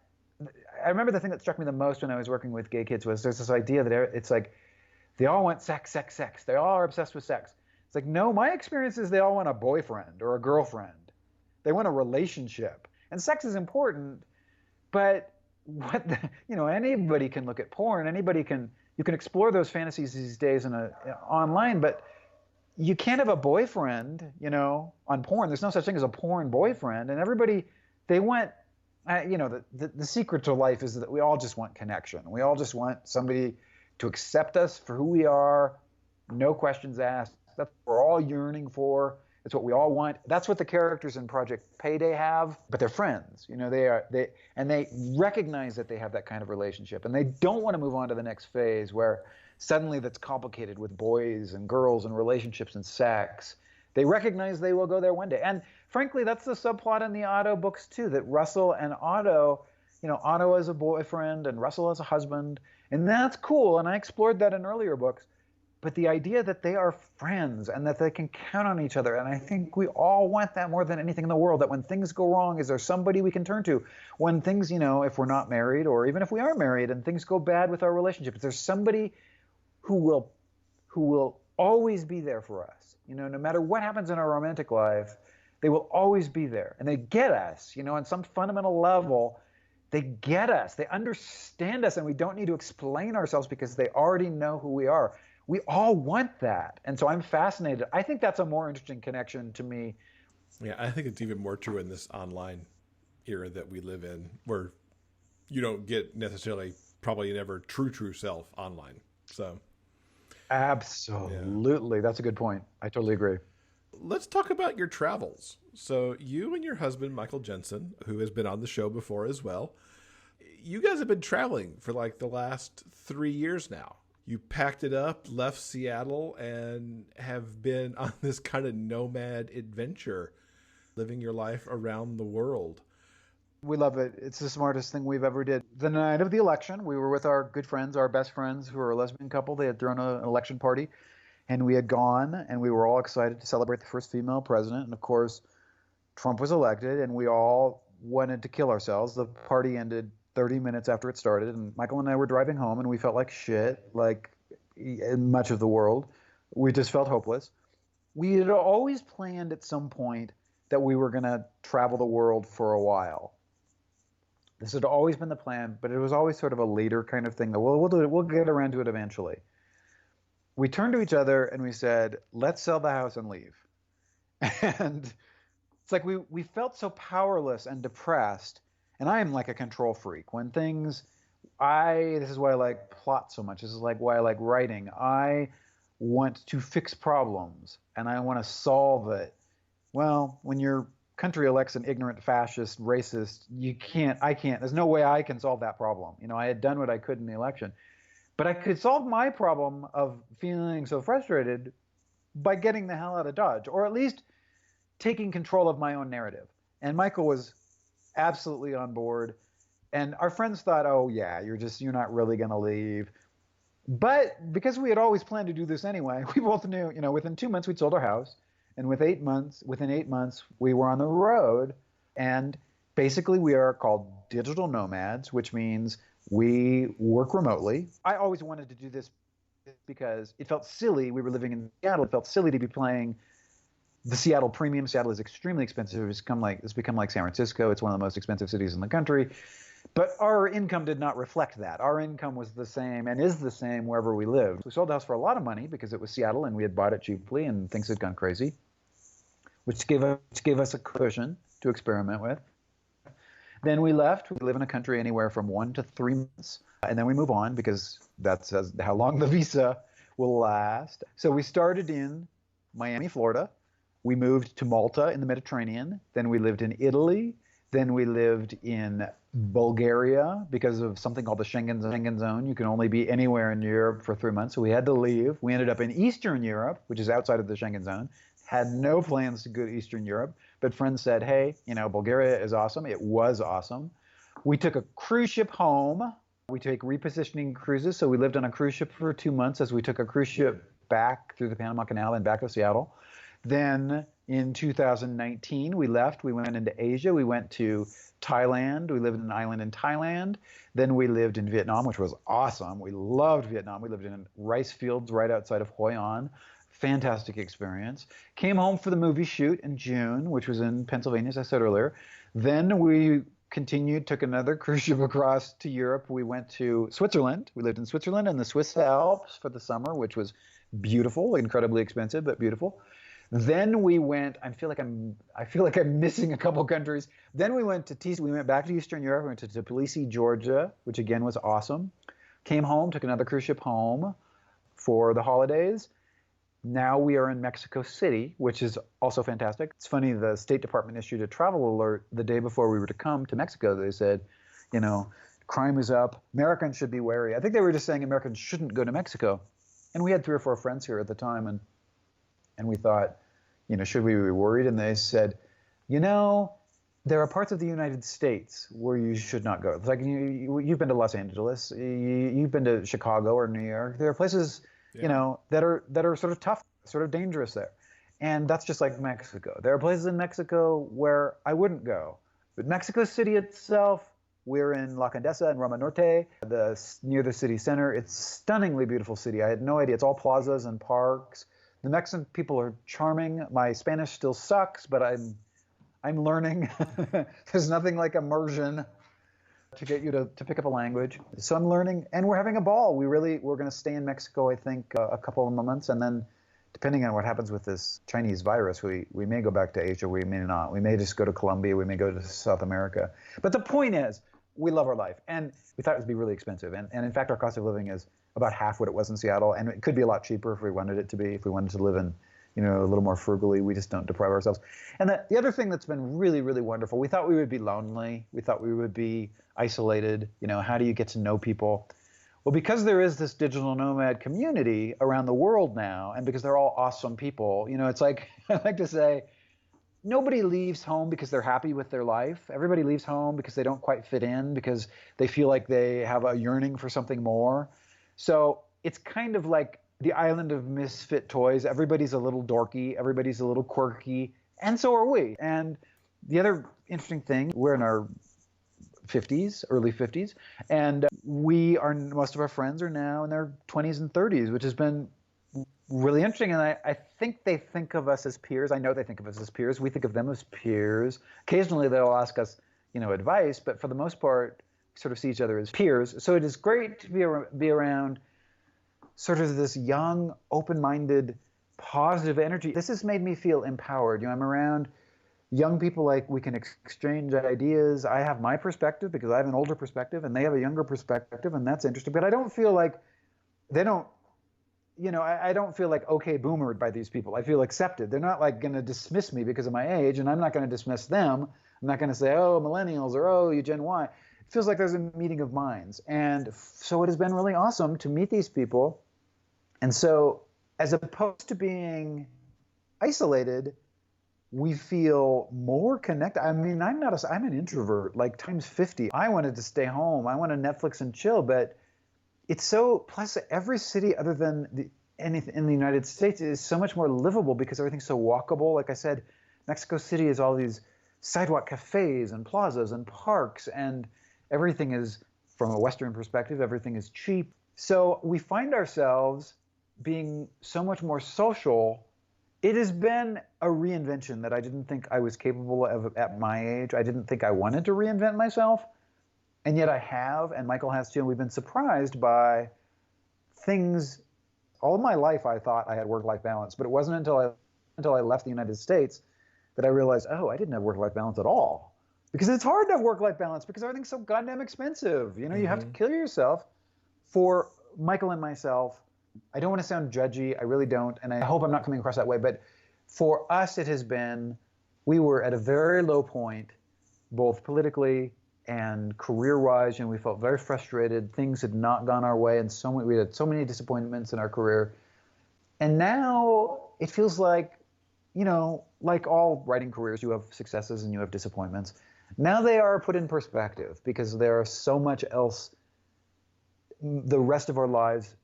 I remember the thing that struck me the most when I was working with gay kids was there's this idea that it's like, they all want sex, sex, sex. They all are obsessed with sex. It's like, no, my experience is they all want a boyfriend or a girlfriend. They want a relationship. And sex is important, but anybody can look at porn. You can explore those fantasies these days online, but you can't have a boyfriend, on porn. There's no such thing as a porn boyfriend. And everybody, they want, the secret to life is that we all just want connection. We all just want somebody to accept us for who we are, no questions asked. That's what we're all yearning for. It's what we all want. That's what the characters in Project Payday have, but they're friends. They recognize that they have that kind of relationship, and they don't want to move on to the next phase where suddenly that's complicated with boys and girls and relationships and sex. They recognize they will go there one day. And frankly, that's the subplot in the Otto books too, that Russell and Otto, Otto as a boyfriend and Russell as a husband. And that's cool, and I explored that in earlier books. But the idea that they are friends and that they can count on each other, and I think we all want that more than anything in the world, that when things go wrong, is there somebody we can turn to? When things, if we're not married, or even if we are married and things go bad with our relationship, is there somebody who will always be there for us? No matter what happens in our romantic life, they will always be there. And they get us, on some fundamental level. They get us, they understand us, and we don't need to explain ourselves because they already know who we are. We all want that. And so I'm fascinated. I think that's a more interesting connection to me. Yeah, I think it's even more true in this online era that we live in, where you don't get necessarily probably never true self online. So absolutely. Yeah. That's a good point. I totally agree. Let's talk about your travels. So you and your husband, Michael Jensen, who has been on the show before as well, you guys have been traveling for like the last 3 years now. You packed it up, left Seattle, and have been on this kind of nomad adventure, living your life around the world. We love it. It's the smartest thing we've ever did. The night of the election, we were with our good friends, our best friends, who are a lesbian couple. They had thrown an election party, and we had gone, and we were all excited to celebrate the first female president. And of course, Trump was elected, and we all wanted to kill ourselves. The party ended 30 minutes after it started, and Michael and I were driving home, and we felt like shit, like in much of the world. We just felt hopeless. We had always planned at some point that we were going to travel the world for a while. This had always been the plan, but it was always sort of a later kind of thing. We'll do it. We'll get around to it eventually. We turned to each other and we said, let's sell the house and leave. And it's like we felt so powerless and depressed. And I am like a control freak. When things, this is why I like plot so much. This is like why I like writing. I want to fix problems and I want to solve it. Well, when your country elects an ignorant fascist, racist, I can't, there's no way I can solve that problem. I had done what I could in the election. But I could solve my problem of feeling so frustrated by getting the hell out of Dodge, or at least taking control of my own narrative. And Michael was absolutely on board. And our friends thought, oh yeah, you're not really going to leave. But because we had always planned to do this anyway, we both knew, within 2 months we'd sold our house. And within 8 months, we were on the road. And basically we are called digital nomads, which means we work remotely. I always wanted to do this because it felt silly. We were living in Seattle. It felt silly to be playing the Seattle premium. Seattle is extremely expensive. It's become like San Francisco. It's one of the most expensive cities in the country. But our income did not reflect that. Our income was the same and is the same wherever we lived. We sold the house for a lot of money because it was Seattle and we had bought it cheaply and things had gone crazy, which gave us a cushion to experiment with. Then we left. We live in a country anywhere from 1 to 3 months, and then we move on because that's how long the visa will last. So we started in Miami, Florida. We moved to Malta in the Mediterranean. Then we lived in Italy. Then we lived in Bulgaria because of something called the Schengen zone. You can only be anywhere in Europe for 3 months, so we had to leave. We ended up in Eastern Europe, which is outside of the Schengen zone. Had no plans to go to Eastern Europe, but friends said, hey, Bulgaria is awesome. It was awesome. We took a cruise ship home. We take repositioning cruises, so we lived on a cruise ship for 2 months as we took a cruise ship back through the Panama Canal and back to Seattle. Then in 2019, we left. We went into Asia. We went to Thailand. We lived in an island in Thailand. Then we lived in Vietnam, which was awesome. We loved Vietnam. We lived in rice fields right outside of Hoi An. Fantastic experience. Came home for the movie shoot in June, which was in Pennsylvania, as I said earlier. Then we continued, took another cruise ship across to Europe. We went to Switzerland. We lived in Switzerland and the Swiss Alps for the summer, which was beautiful, incredibly expensive, but beautiful. Then we went. I feel like I'm missing a couple countries. Then we went to we went back to Eastern Europe. We went to Tbilisi, Georgia, which again was awesome. Came home, took another cruise ship home for the holidays. Now we are in Mexico City, which is also fantastic. It's funny, the State Department issued a travel alert the day before we were to come to Mexico. They said, crime is up. Americans should be wary. I think they were just saying Americans shouldn't go to Mexico. And we had 3 or 4 friends here at the time, and we thought, should we be worried? And they said, there are parts of the United States where you should not go. It's like you've been to Los Angeles, you've been to Chicago or New York. There are places, that are sort of tough, sort of dangerous there. And that's just like Mexico. There are places in Mexico where I wouldn't go. But Mexico City itself, we're in La Condesa and Roma Norte, near the city center. It's a stunningly beautiful city. I had no idea. It's all plazas and parks. The Mexican people are charming. My Spanish still sucks, but I'm learning. There's nothing like immersion to get you to pick up a language. So I'm learning, and we're having a ball. We're going to stay in Mexico, I think, a couple of months, and then depending on what happens with this Chinese virus, we may go back to Asia, we may not. We may just go to Colombia, we may go to South America. But the point is, we love our life, and we thought it would be really expensive. And in fact, our cost of living is about half what it was in Seattle, and it could be a lot cheaper if we wanted it to be, if we wanted to live in, a little more frugally. We just don't deprive ourselves. And the other thing that's been really, really wonderful, we thought we would be lonely. We thought we would be isolated. How do you get to know people? Well, because there is this digital nomad community around the world now, and because they're all awesome people, it's like, I like to say, nobody leaves home because they're happy with their life. Everybody leaves home because they don't quite fit in, because they feel like they have a yearning for something more. So it's kind of like the island of misfit toys. Everybody's a little dorky, everybody's a little quirky, and so are we. And the other interesting thing, we're in our 50s, early 50s, and most of our friends are now in their 20s and 30s, which has been really interesting. And I think they think of us as peers. I know they think of us as peers. We think of them as peers. Occasionally they'll ask us, advice, but for the most part, we sort of see each other as peers. So it is great to be around sort of this young, open-minded, positive energy. This has made me feel empowered. I'm around young people, like we can exchange ideas. I have my perspective because I have an older perspective, and they have a younger perspective, and that's interesting. But I don't feel like I don't feel like okay boomered by these people. I feel accepted. They're not like going to dismiss me because of my age, and I'm not going to dismiss them. I'm not going to say, oh, millennials, or oh, you Gen Y. It feels like there's a meeting of minds. And so it has been really awesome to meet these people. And so as opposed to being isolated, we feel more connected. I mean, I'm an introvert, like times 50. I wanted to stay home. I want to Netflix and chill, but it's so, plus every city other than anything in the United States is so much more livable because everything's so walkable. Like I said, Mexico City is all these sidewalk cafes and plazas and parks, and everything is, from a Western perspective, everything is cheap. So we find ourselves being so much more social. It has been a reinvention that I didn't think I was capable of at my age. I didn't think I wanted to reinvent myself, and yet I have, and Michael has too, and we've been surprised by things. All of my life I thought I had work-life balance, but it wasn't until I left the United States that I realized, oh, I didn't have work-life balance at all. Because it's hard to have work-life balance because everything's so goddamn expensive. You have to kill yourself. For Michael and myself, I don't want to sound judgy, I really don't, and I hope I'm not coming across that way, but for us it has been, we were at a very low point both politically and career-wise. We felt very frustrated. Things had not gone our way, and we had so many disappointments in our career. And now it feels like, like all writing careers, you have successes and you have disappointments. Now they are put in perspective because there are so much else. The rest of our lives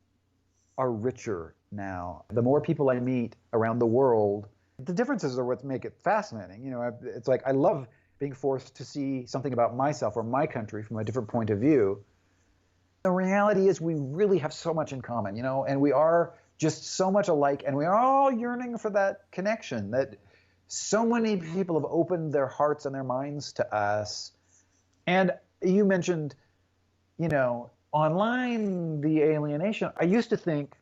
are richer now. The more people I meet around the world, the differences are what make it fascinating. It's like I love being forced to see something about myself or my country from a different point of view. The reality is we really have so much in common, and we are just so much alike, and we are all yearning for that connection, that so many people have opened their hearts and their minds to us. And you mentioned, online, the alienation. I used to think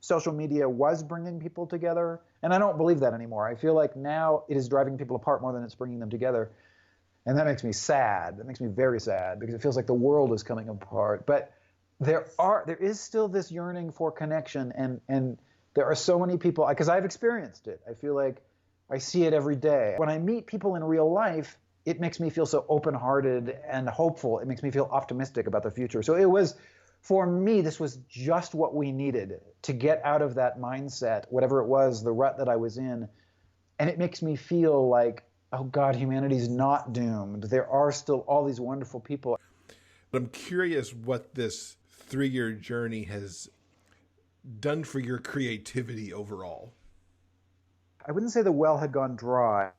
social media was bringing people together, and I don't believe that anymore. I feel like now it is driving people apart more than it's bringing them together. And that makes me sad. That makes me very sad because it feels like the world is coming apart. But there is still this yearning for connection, and there are so many people, because I've experienced it. I feel like I see it every day. When I meet people in real life, it makes me feel so open-hearted and hopeful. It makes me feel optimistic about the future. So it was, for me, this was just what we needed to get out of that mindset, whatever it was, the rut that I was in. And it makes me feel like, oh God, humanity's not doomed. There are still all these wonderful people. But I'm curious what this 3-year journey has done for your creativity overall. I wouldn't say the well had gone dry,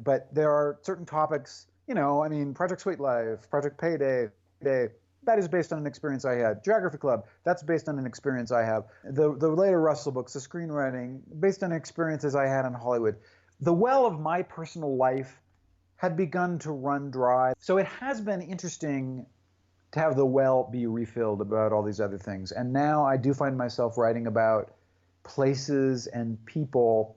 but there are certain topics, Project Sweet Life, Project Payday, that is based on an experience I had. Geography Club, that's based on an experience I have. The later Russell books, the screenwriting, based on experiences I had in Hollywood. The well of my personal life had begun to run dry. So it has been interesting to have the well be refilled about all these other things. And now I do find myself writing about places and people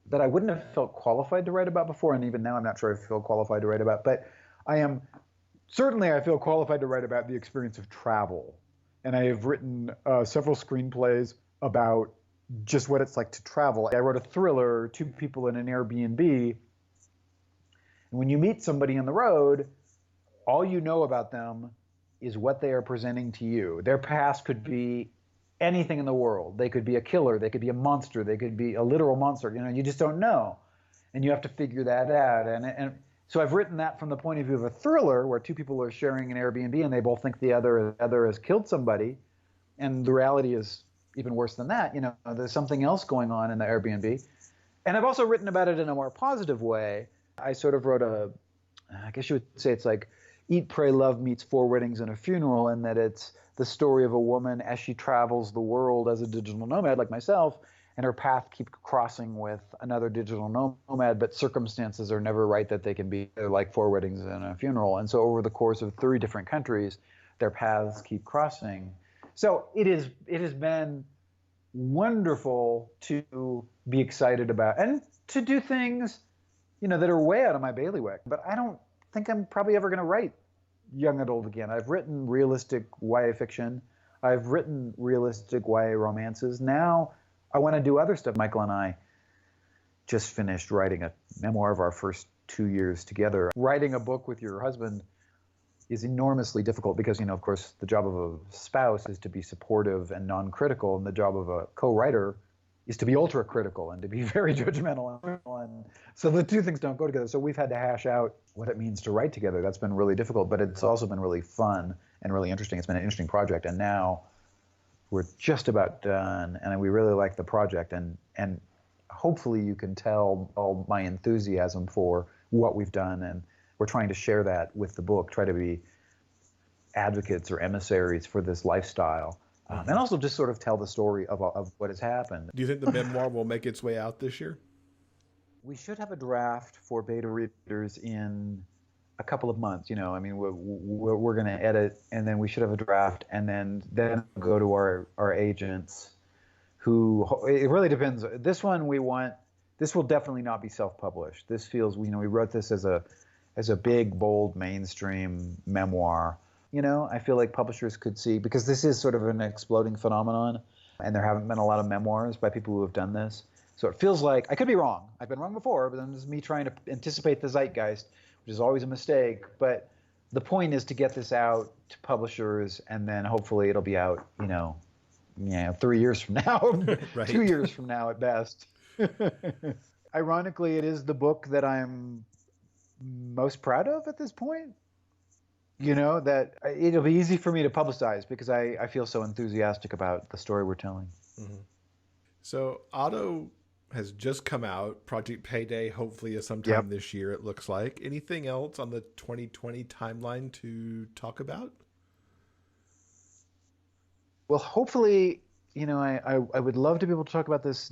that I wouldn't have felt qualified to write about before, and even now I'm not sure I feel qualified to write about, but I feel qualified to write about the experience of travel. And I have written several screenplays about just what it's like to travel. I wrote a thriller, Two People in an Airbnb, and when you meet somebody on the road, all you know about them is what they are presenting to you. Their past could be anything in the world. They could be a killer, they could be a monster, they could be a literal monster. You just don't know. And you have to figure that out. And so I've written that from the point of view of a thriller where two people are sharing an Airbnb and they both think the other has killed somebody. And the reality is even worse than that. There's something else going on in the Airbnb. And I've also written about it in a more positive way. I sort of wrote I guess you would say it's like Eat, Pray, Love meets Four Weddings and a Funeral, and that it's the story of a woman as she travels the world as a digital nomad like myself, and her path keeps crossing with another digital nomad, but circumstances are never right that they can be like Four Weddings and a Funeral. And so over the course of 3 different countries, their paths keep crossing. So it has been wonderful to be excited about and to do things, that are way out of my bailiwick. But I don't think I'm probably ever going to write young adult again. I've written realistic YA fiction. I've written realistic YA romances. Now I want to do other stuff. Michael and I just finished writing a memoir of our first 2 years together. Writing a book with your husband is enormously difficult because, of course, the job of a spouse is to be supportive and non-critical, and the job of a co-writer is to be ultra-critical and to be very judgmental. And so the two things don't go together. So we've had to hash out what it means to write together. That's been really difficult, but it's also been really fun and really interesting. It's been an interesting project, and now we're just about done, and we really like the project. And hopefully you can tell all my enthusiasm for what we've done, and we're trying to share that with the book, try to be advocates or emissaries for this lifestyle. And also just sort of tell the story of what has happened. Do you think the memoir will make its way out this year? We should have a draft for beta readers in a couple of months. We're going to edit, and then we should have a draft, and then go to our agents, who it really depends. This one this will definitely not be self-published. This feels, we wrote this as a big, bold, mainstream memoir. I feel like publishers could see, because this is sort of an exploding phenomenon, and there haven't been a lot of memoirs by people who have done this. So it feels like, I could be wrong. I've been wrong before, but then this is me trying to anticipate the zeitgeist, which is always a mistake. But the point is to get this out to publishers, and then hopefully it'll be out, 3 years from now, Right. 2 years from now at best. Ironically, it is the book that I'm most proud of at this point. That it'll be easy for me to publicize because I feel so enthusiastic about the story we're telling. Mm-hmm. So Otto has just come out. Project Payday hopefully is sometime this year, it looks like. Anything else on the 2020 timeline to talk about? Well, hopefully, I would love to be able to talk about this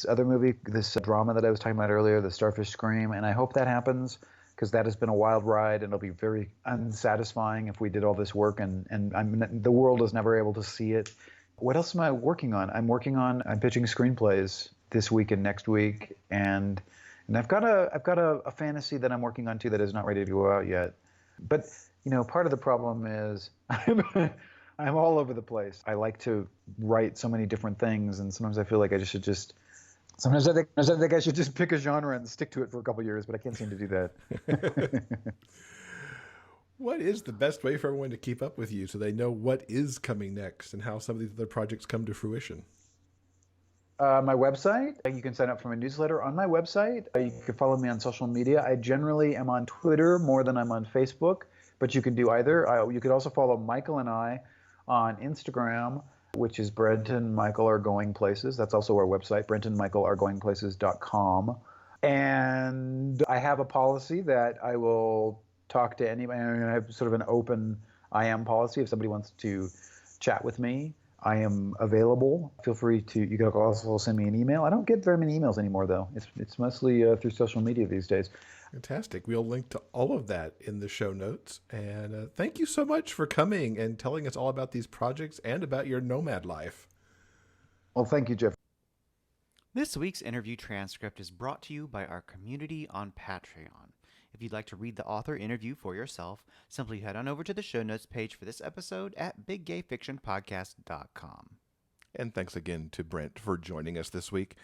other movie, this drama that I was talking about earlier, the Starfish Scream, and I hope that happens because that has been a wild ride, and it'll be very unsatisfying if we did all this work and the world is never able to see it. What else am I working on? I'm pitching screenplays this week and next week, and I've got a fantasy that I'm working on too that is not ready to go out yet. But part of the problem is I'm all over the place. I like to write so many different things, and sometimes I feel like sometimes I think I should just pick a genre and stick to it for a couple of years, but I can't seem to do that. What is the best way for everyone to keep up with you so they know what is coming next and how some of these other projects come to fruition? My website, you can sign up for my newsletter on my website. You can follow me on social media. I generally am on Twitter more than I'm on Facebook, but you can do either. You could also follow Michael and I on Instagram, which is Brent and Michael Are Going Places. That's also our website, brentandmichaelaregoingplaces.com. And I have a policy that I will talk to anybody. I have sort of an open IM policy. If somebody wants to chat with me, I am available. Feel free to, you can also send me an email. I don't get very many emails anymore, though. It's mostly through social media these days. Fantastic. We'll link to all of that in the show notes. And thank you so much for coming and telling us all about these projects and about your Nomad life. Well, thank you, Jeff. This week's interview transcript is brought to you by our community on Patreon. If you'd like to read the author interview for yourself, simply head on over to the show notes page for this episode at biggayfictionpodcast.com. And thanks again to Brent for joining us this week.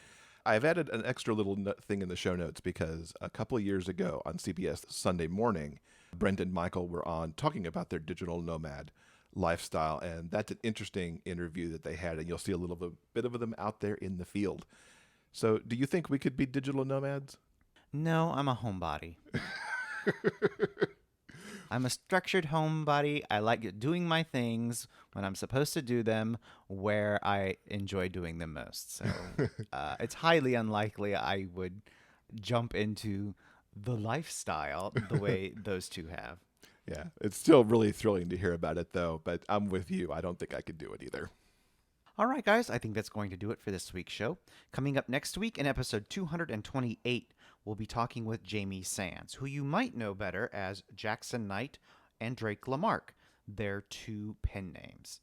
I've added an extra little thing in the show notes because a couple of years ago on CBS Sunday Morning, Brent and Michael were on talking about their digital nomad lifestyle, and that's an interesting interview that they had, and you'll see a little bit of them out there in the field. So do you think we could be digital nomads? No, I'm a homebody. I'm a structured homebody. I like doing my things when I'm supposed to do them, where I enjoy doing them most. So it's highly unlikely I would jump into the lifestyle the way those two have. Yeah, it's still really thrilling to hear about it, though, but I'm with you. I don't think I could do it either. All right, guys, I think that's going to do it for this week's show. Coming up next week in episode 228, we'll be talking with Jamie Sands, who you might know better as Jackson Knight and Drake Lamarck, their two pen names.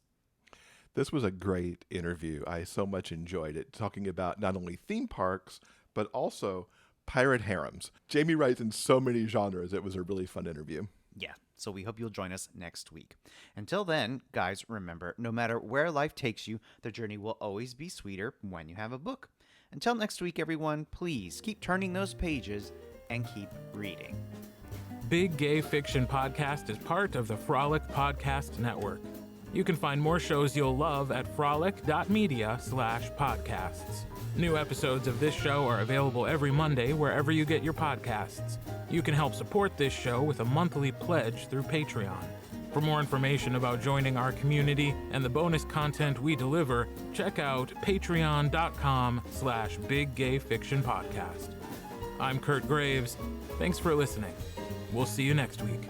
This was a great interview. I so much enjoyed it, talking about not only theme parks, but also pirate harems. Jamie writes in so many genres. It was a really fun interview. Yeah, so we hope you'll join us next week. Until then, guys, remember, no matter where life takes you, the journey will always be sweeter when you have a book. Until next week, everyone, please keep turning those pages and keep reading. Big Gay Fiction Podcast is part of the Frolic Podcast Network. You can find more shows you'll love at frolic.media/podcasts. New episodes of this show are available every Monday wherever you get your podcasts. You can help support this show with a monthly pledge through Patreon. For more information about joining our community and the bonus content we deliver, check out patreon.com/biggayfictionpodcast. I'm Kurt Graves. Thanks for listening. We'll see you next week.